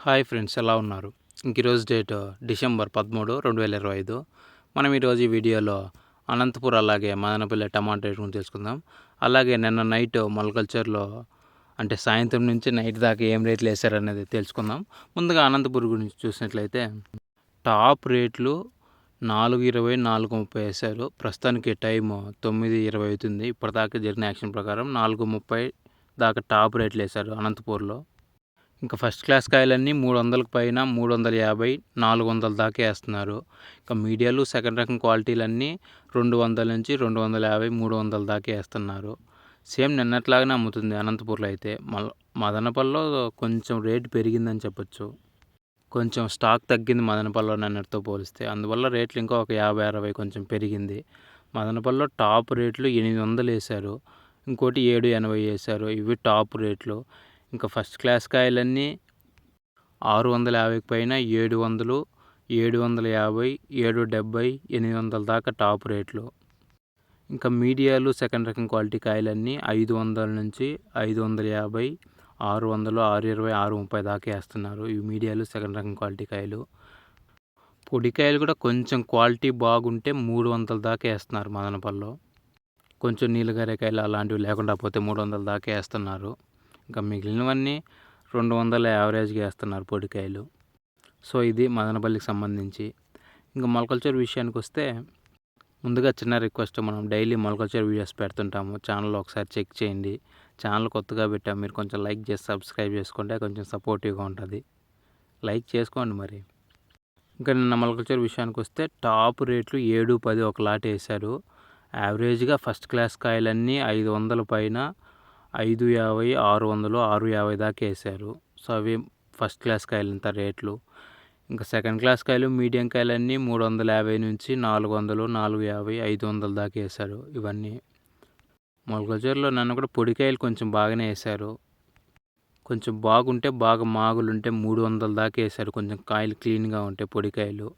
Hi friends, ఎలా ఉన్నారు? ఈరోజు డేట్ డిసెంబర్ 13, 2025. మనం ఈరోజు ఈ వీడియోలో అనంతపూర్ అలాగే మదనపల్లి టమాటా రేట్ గురించి తెలుసుకుందాం. అలాగే నిన్న నైట్ మొలకల్చర్లో అంటే సాయంత్రం నుంచి నైట్ దాకా ఏం రేట్లు వేసారనేది తెలుసుకుందాం. ముందుగా అనంతపూర్ గురించి చూసినట్లయితే టాప్ రేట్లు 4.20, 4.30 వేశారు. ప్రస్తుతానికి టైము 9:20 అవుతుంది. ఇప్పటిదాకా జరిగిన యాక్షన్ ప్రకారం 4.30 దాకా టాప్ రేట్లు వేశారు అనంతపూర్లో. ఇంకా ఫస్ట్ క్లాస్ కాయలన్నీ 300కి పైన 350, 400 దాకా వేస్తున్నారు. ఇంకా మీడియాలు సెకండ్ రకం క్వాలిటీలన్నీ 200 నుంచి 250, 300 దాకా వేస్తున్నారు. సేమ్ నిన్నట్లాగానే అమ్ముతుంది అనంతపూర్లో. అయితే మదనపల్లిలో కొంచెం రేటు పెరిగిందని చెప్పొచ్చు. కొంచెం స్టాక్ తగ్గింది మదనపల్లిలో నిన్నటితో పోలిస్తే. అందువల్ల రేట్లు ఇంకా ఒక 50, 60 కొంచెం పెరిగింది. మదనపల్లిలో టాప్ రేట్లు 800 వేశారు. ఇంకోటి 780 వేశారు. ఇవి టాప్ రేట్లు. ఇంకా ఫస్ట్ క్లాస్ కాయలన్నీ 650 పైన 700, 750, 770, 800 దాకా టాప్ రేట్లు. ఇంకా మీడియాలు సెకండ్ రకం క్వాలిటీ కాయలన్నీ 500 నుంచి 550, 600, 620, 630 దాకా వేస్తున్నారు. ఇవి మీడియాలు సెకండ్ రకం క్వాలిటీ కాయలు. పొడికాయలు కూడా కొంచెం క్వాలిటీ బాగుంటే 300 దాకా వేస్తున్నారు మదనపల్లిలో. కొంచెం నీలగారేకాయలు అలాంటివి లేకుండా పోతే 300 దాకా వేస్తున్నారు. ఇంకా మిగిలినవన్నీ 200 యావరేజ్గా వేస్తున్నారు పొడికాయలు. సో ఇది మదనపల్లికి సంబంధించి. ఇంకా మొలకల్చర్ విషయానికి వస్తే ముందుగా చిన్న రిక్వెస్ట్, మనం డైలీ మొలకల్చర్ వీడియోస్ పెడుతుంటాము. ఛానల్లో ఒకసారి చెక్ చేయండి. ఛానల్ కొత్తగా పెట్టాము, మీరు కొంచెం లైక్ చేసి సబ్స్క్రైబ్ చేసుకుంటే కొంచెం సపోర్టివ్గా ఉంటుంది. లైక్ చేసుకోండి మరి. ఇంకా నిన్న మొలకల్చర్ విషయానికి వస్తే టాప్ రేట్లు 7, 10 ఒక లాట్ వేశారు. యావరేజ్గా ఫస్ట్ క్లాస్ కాయలన్నీ 500 పైన 550, 600, 650 దాకా వేశారు. సో అవి ఫస్ట్ క్లాస్ కాయలు ఇంత రేట్లు. ఇంకా సెకండ్ క్లాస్ కాయలు మీడియం కాయలన్నీ 350 నుంచి 400, 450, 500 దాకా వేశారు. ఇవన్నీ మొలకల్చర్లో నన్ను కూడా పొడికాయలు కొంచెం బాగానే వేశారు. కొంచెం బాగుంటే బాగా మాగులుంటే 300 దాకా వేశారు. కొంచెం కాయలు క్లీన్గా ఉంటే పొడికాయలు.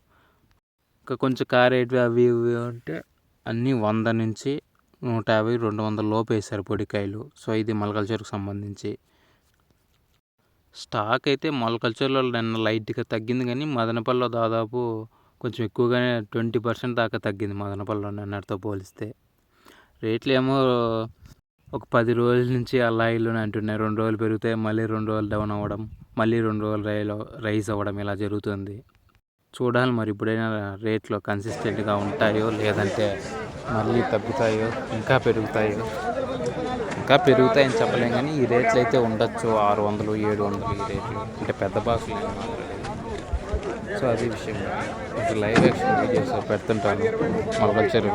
ఇంకా కొంచెం కారేటివి అవి ఇవి అంటే అన్నీ 100 నుంచి 150, 200 లోపు వేశారు పొడికాయలు. సో ఇది మొలకల్చర్కి సంబంధించి. స్టాక్ అయితే మొలకల్చర్లో నిన్న లైట్గా తగ్గింది, కానీ మదనపల్లిలో దాదాపు కొంచెం ఎక్కువగానే 20% దాకా తగ్గింది మదనపల్లిలో నిన్నటితో పోలిస్తే. రేట్లు ఏమో ఒక 10 రోజుల నుంచి అలా ఇల్లునే అంటున్నాయి. 2 రోజులు పెరిగితే మళ్ళీ 2 రోజులు డౌన్ అవ్వడం, మళ్ళీ 2 రోజులు రైజ్ అవ్వడం ఇలా జరుగుతుంది. చూడాలి మరి ఇప్పుడైనా రేట్లు కన్సిస్టెంట్గా ఉంటాయో లేదంటే మళ్ళీ తగ్గుతాయో ఇంకా పెరుగుతాయో. ఇంకా పెరుగుతాయని చెప్పలేం, కానీ ఈ రేట్లు అయితే ఉండొచ్చు 600, 700 ఈ రేట్లు. అంటే పెద్ద బాక్సులు మాట్లాడేది. సో అది విషయం. కొంచెం లైవ్ యాక్షన్ వీడియోస్ పెడుతుంటాను మొలకల్చర్వి.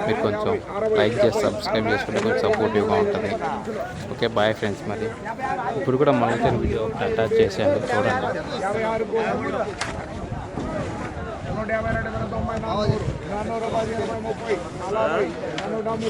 మీరు కొంచెం లైక్ చేసి సబ్స్క్రైబ్ చేసుకుంటే కొంచెం సపోర్టివ్గా ఉంటుంది. Okay, bye friends. మరి ఇప్పుడు కూడా మొలకల్చర్ వీడియో ఒకటి అటాచ్ చేశాను, చూడండి. 20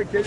కేజీ